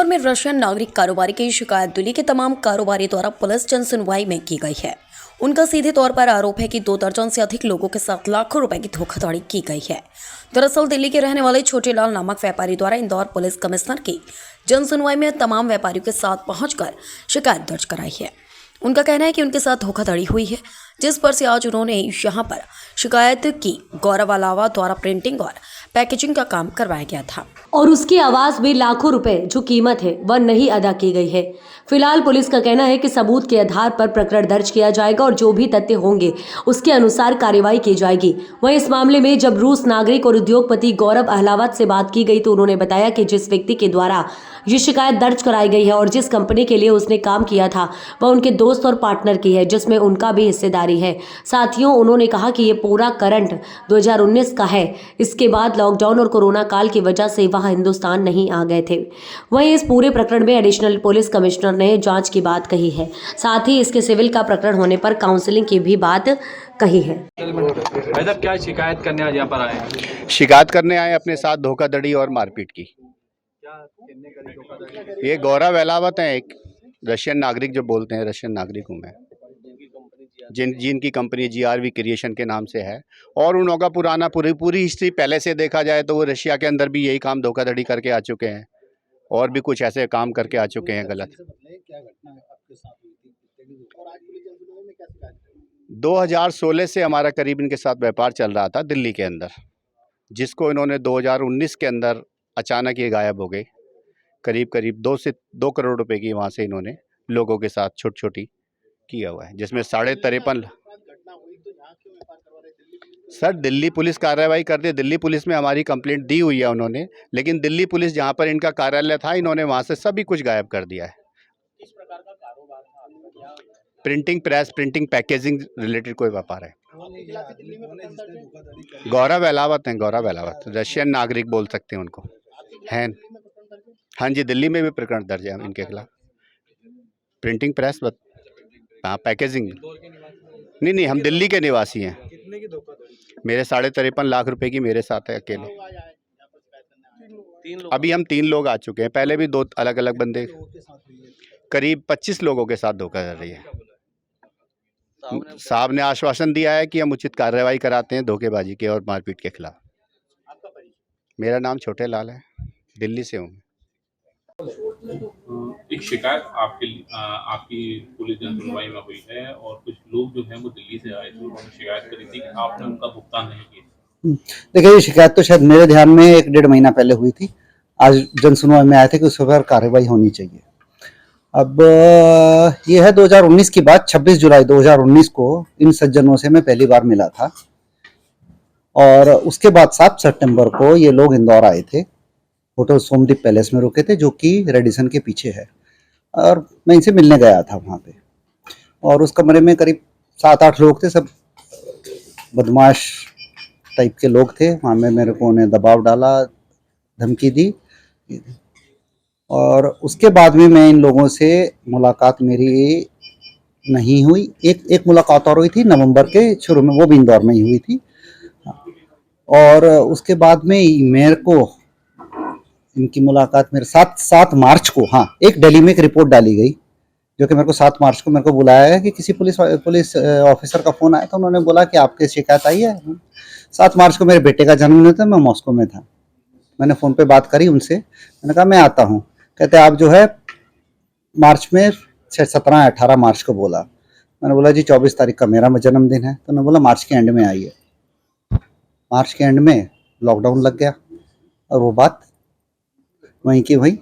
इंदौर में रशियन नागरिक कारोबारी की शिकायत दिल्ली के तमाम कारोबारी द्वारा पुलिस जन सुनवाई में की गई है। उनका सीधे तौर पर आरोप है कि 2 दर्जन से अधिक लोगों के साथ लाखों रुपए की धोखाधड़ी की गई है। दरअसल दिल्ली के रहने वाले छोटे लाल नामक व्यापारी द्वारा इंदौर पुलिस कमिश्नर की जन सुनवाई में तमाम व्यापारियों के साथ पहुंचकर शिकायत दर्ज कराई है। उनका कहना है कि उनके साथ धोखाधड़ी हुई है, जिस पर से आज उन्होंने यहां पर शिकायत की। गौरव अलावा द्वारा प्रिंटिंग और पैकेजिंग का काम करवाया गया था और उसकी आवाज में लाखों रुपए जो कीमत है वह नहीं अदा की गई है। फिलहाल पुलिस का कहना है कि सबूत के आधार पर प्रकरण दर्ज किया जाएगा और जो भी तथ्य होंगे उसके अनुसार कार्रवाई की जाएगी। वहीं इस मामले में जब रूस नागरिक और उद्योगपति गौरव अहलावत से बात की गई तो उन्होंने बताया कि जिस व्यक्ति के द्वारा ये शिकायत दर्ज कराई गई है और जिस कंपनी के लिए उसने काम किया था वह उनके दोस्त और पार्टनर की है, जिसमें उनका भी हिस्सेदारी है। साथियों, उन्होंने कहा कि ये पूरा करंट 2019 का है। इसके बाद लॉकडाउन और कोरोना काल की वजह से वह हिंदुस्तान नहीं आ गए थे। वहीं इस पूरे प्रकरण में एडिशनल पुलिस कमिश्नर ने जांच की बात कही है। साथ ही इसके सिविल का प्रकरण होने पर काउंसलिंग की भी बात कही है। भाई साहब, क्या शिकायत करने आज यहाँ पर आए हैं? शिकायत करने आए अपने साथ धोखाधड़ी और मारपीट की। क्या कितने करी धोखाधड़ी? ये गौरव अहलावत हैं, एक रशियन नागरिक जो बोलते हैं, रशियन नागरिक हूँ मैं, जिनकी कंपनी GRV क्रिएशन के नाम से है। और उन लोगों का पुराना पूरी हिस्ट्री पहले से देखा जाए तो वो रशिया के अंदर भी यही काम धोखाधड़ी करके आ चुके हैं और भी कुछ ऐसे काम करके आ चुके हैं गलत। 2016 से हमारा करीब इनके साथ व्यापार चल रहा था दिल्ली के अंदर, जिसको इन्होंने 2019 के अंदर अचानक ये गायब हो गए। करीब 2 करोड़ रुपए की वहाँ से इन्होंने लोगों के साथ छोटी किया हुआ है, जिसमें 53.5 सर दिल्ली पुलिस कार्रवाई कर दी। दिल्ली पुलिस में हमारी कंप्लेंट दी हुई है उन्होंने, लेकिन दिल्ली पुलिस जहाँ पर इनका कार्यालय था इन्होंने वहाँ से सभी कुछ गायब कर दिया है। किस प्रकार का कारोबार था? Printing press, printing packaging related कोई व्यापार है। गौरव अहलावत हैं, गौरव अहलावत रशियन नागरिक बोल सकते हैं उनको हैं। हाँ जी, दिल्ली में भी प्रकरण दर्ज है इनके खिलाफ। प्रिंटिंग प्रेस, हाँ, पैकेजिंग नहीं, हम दिल्ली के निवासी हैं। कितने की धोखाधड़ी? मेरे 53.5 लाख रुपए की मेरे साथ है अकेले। अभी हम 3 लोग आ चुके हैं, पहले भी 2 अलग अलग बंदे, करीब 25 लोगों के साथ धोखाधड़ी है। साहब ने आश्वासन दिया है कि हम उचित कार्रवाई कराते हैं धोखेबाजी के और मारपीट के खिलाफ। मेरा नाम छोटे लाल है, दिल्ली से हूँ। एक शिकायत आपकी पुलिस जन सुनवाई में हुई है और कुछ लोग जो हैं वो दिल्ली से आए थे, उन्होंने शिकायत करी थी कि आपने उनका भुगतान नहीं किया। देखिए, ये शिकायत तो शायद मेरे ध्यान में 1-1.5 महीना पहले हुई थी। आज जन सुनवाई में आए थे कि उस पर कार्रवाई होनी चाहिए। अब ये है 2019 की बात। 26 जुलाई 2019 को इन सज्जनों से मैं पहली बार मिला था और उसके बाद 7 सितंबर को ये लोग इंदौर आए थे। होटल सोमदीप पैलेस में रुके थे, जो कि रेडिसन के पीछे है, और मैं इनसे मिलने गया था वहाँ पे। और उस कमरे में करीब 7-8 लोग थे, सब बदमाश टाइप के लोग थे। वहाँ में मेरे को उन्हें दबाव डाला, धमकी दी, और उसके बाद में मैं इन लोगों से मुलाकात मेरी नहीं हुई। एक मुलाकात और हुई थी नवंबर के शुरू में, वो भी इंदौर में ही हुई थी। और उसके बाद में मेरे को इनकी मुलाकात मेरे साथ 7 मार्च को, हाँ, एक दिल्ली में एक रिपोर्ट डाली गई जो कि मेरे को 7 मार्च को मेरे को बुलाया है कि किसी पुलिस ऑफिसर का फ़ोन आया था। उन्होंने बोला कि आपके शिकायत आई है। 7 मार्च को मेरे बेटे का जन्मदिन था, मैं मॉस्को में था। मैंने फ़ोन पे बात करी उनसे, मैंने कहा मैं आता हूँ। कहते आप जो है मार्च में 17-18 मार्च को बोला। मैंने बोला जी 24 तारीख का मेरा जन्मदिन है। तो उन्होंने बोला मार्च के एंड में आइए। मार्च के एंड में लॉकडाउन लग गया और वो बात वहीं की वहीं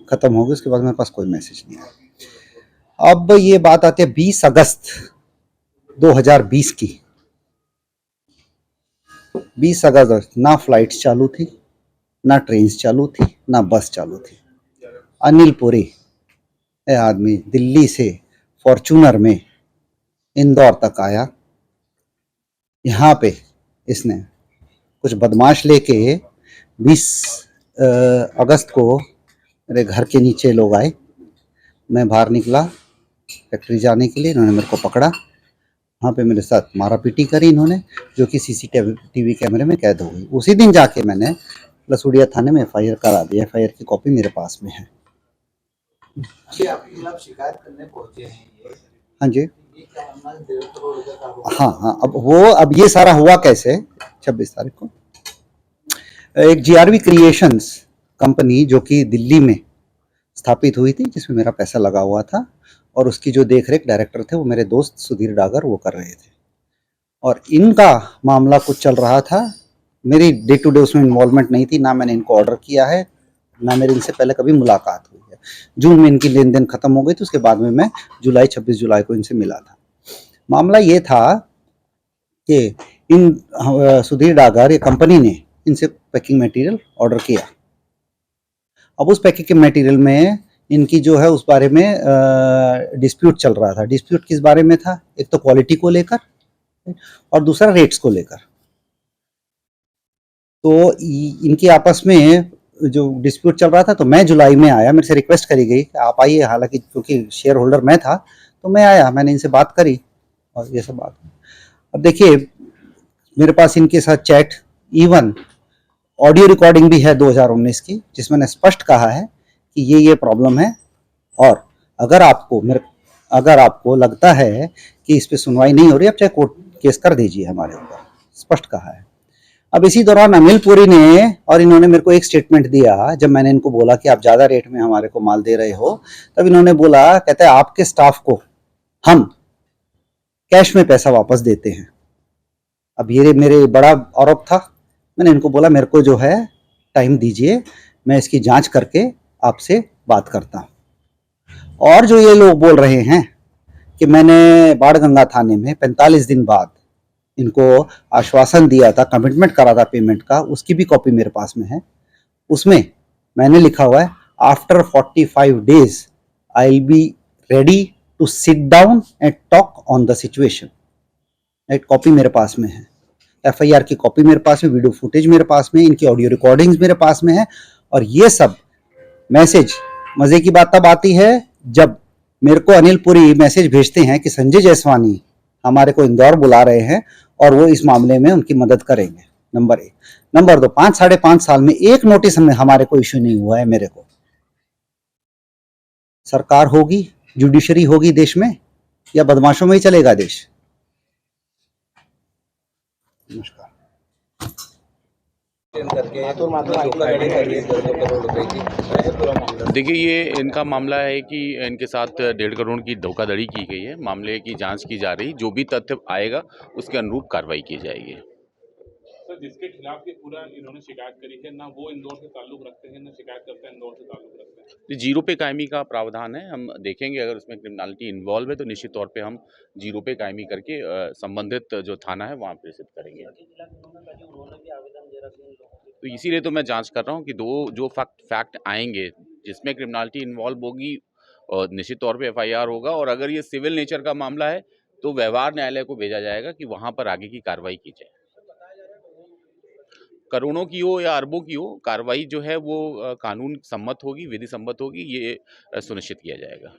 ख़त्म हो गई। उसके बाद मेरे पास कोई मैसेज नहीं आया। अब ये बात आती है 20 अगस्त 2020 की। 20 अगस्त ना फ्लाइट्स चालू थी, ना ट्रेन्स चालू थी, ना बस चालू थी। अनिल पुरी आदमी दिल्ली से फॉर्चूनर में इंदौर तक आया। यहाँ पे इसने कुछ बदमाश लेके 20 अगस्त को मेरे घर के नीचे लोग आए। मैं बाहर निकला फैक्ट्री जाने के लिए, इन्होंने मेरे को पकड़ा। वहाँ पे मेरे साथ मारापीटी करी इन्होंने, जो कि CCTV कैमरे में कैद हो गई। उसी दिन जाके मैंने लसूड़िया थाने में FIR करा दी। FIR की कॉपी मेरे पास में है। आपके खिलाफ शिकायत करने पहुंचे हैं ये। हाँ जी, ये क्या मामला है? 1.5 करोड़ रुपए का। हाँ, अब ये सारा हुआ कैसे? 26 तारीख को एक जीआरवी क्रिएशंस कंपनी जो कि दिल्ली में स्थापित हुई थी, जिसमें मेरा पैसा लगा हुआ था, और उसकी जो देखरेख डायरेक्टर थे वो मेरे दोस्त सुधीर डागर वो कर रहे थे, और इनका मामला कुछ चल रहा था। मेरी डे टू डे उसमें इन्वॉल्वमेंट नहीं थी, ना मैंने इनको ऑर्डर किया है, ना मेरी इनसे पहले कभी मुलाकात हुई है। जून में इनकी लेन देन खत्म हो गई, तो उसके बाद में मैं 26 जुलाई को इनसे मिला था। मामला ये था कि सुधीर डागर ये कंपनी ने इनसे पैकिंग मटेरियल ऑर्डर किया। अब उस पैकिंग मटेरियल में इनकी जो है उस बारे में डिस्प्यूट चल रहा था। डिस्प्यूट किस बारे में था? एक तो क्वालिटी को लेकर और दूसरा रेट्स को लेकर। तो इनके आपस में जो डिस्प्यूट चल रहा था, तो मैं जुलाई में आया, मेरे से रिक्वेस्ट करी गई कि आप आइए, हालांकि क्योंकि शेयर होल्डर मैं था तो मैं आया, मैंने इनसे बात करी और ये सब बात। अब देखिए, मेरे पास इनके साथ चैट, इवन ऑडियो रिकॉर्डिंग भी है 2019 की, जिसमें मैंने स्पष्ट कहा है कि ये प्रॉब्लम है, और अगर आपको लगता है कि इस पे सुनवाई नहीं हो रही, आप चाहे कोर्ट केस कर दीजिए हमारे ऊपर, स्पष्ट कहा है। अब इसी दौरान अनिल पुरी ने और इन्होंने मेरे को एक स्टेटमेंट दिया, जब मैंने इनको बोला कि आप ज़्यादा रेट में हमारे को माल दे रहे हो, तब इन्होंने बोला, कहते हैं आपके स्टाफ को हम कैश में पैसा वापस देते हैं। अब ये मेरे बड़ा आरोप था। मैंने इनको बोला मेरे को जो है टाइम दीजिए, मैं इसकी जांच करके आपसे बात करता हूँ। और जो ये लोग बोल रहे हैं कि मैंने बाणगंगा थाने में 45 दिन बाद इनको आश्वासन दिया था, कमिटमेंट करा था पेमेंट का, उसकी भी कॉपी मेरे पास में है। उसमें मैंने लिखा हुआ है, after 45 days I will be ready to sit down and talk on the situation. एक कॉपी मेरे पास में है, एफआईआर की कॉपी मेरे पास में, वीडियो फुटेज मेरे पास में, इनकी ऑडियो रिकॉर्डिंग्स मेरे पास में है। और ये सब मैसेज, मजे की बात तब आती है जब मेरे को अनिल पुरी मैसेज भेजते हैं कि संजय जायसवानी हमारे को इंदौर बुला रहे हैं और वो इस मामले में उनकी मदद करेंगे। नंबर 1। नंबर 2, 5-5.5 साल में एक नोटिस में हमारे को इश्यू नहीं हुआ है। मेरे को सरकार होगी, जुडिशरी होगी देश में, या बदमाशों में ही चलेगा देश? नमस्कार। देखिए, ये इनका मामला है कि इनके साथ 1.5 करोड़ की धोखाधड़ी की गई है। मामले की जांच की जा रही, जो भी तथ्य आएगा उसके अनुरूप कार्रवाई की जाएगी। सर, जिसके खिलाफ ये पूरा इन्होंने शिकायत करी है, ना वो इंदौर से ताल्लुक रखते हैं, ना शिकायत करते हैं इंदौर से ताल्लुक रखते हैं। तो जीरो पे कायमी का प्रावधान है। हम देखेंगे, अगर उसमें क्रिमिनलिटी इन्वॉल्व है तो निश्चित तौर पे हम जीरो पे कायमी करके संबंधित जो थाना है वहाँ प्रेषित करेंगे। तो इसीलिए तो मैं जांच कर रहा हूँ कि जो फैक्ट आएंगे जिसमें क्रिमिनलिटी इन्वॉल्व होगी, और निश्चित तौर पे एफआईआर होगा, और अगर ये सिविल नेचर का मामला है तो व्यवहार न्यायालय को भेजा जाएगा कि वहाँ पर आगे की कार्रवाई की जाए। करोड़ों की हो या अरबों की हो, कार्रवाई जो है वो कानून सम्मत होगी, विधि सम्मत होगी, ये सुनिश्चित किया जाएगा।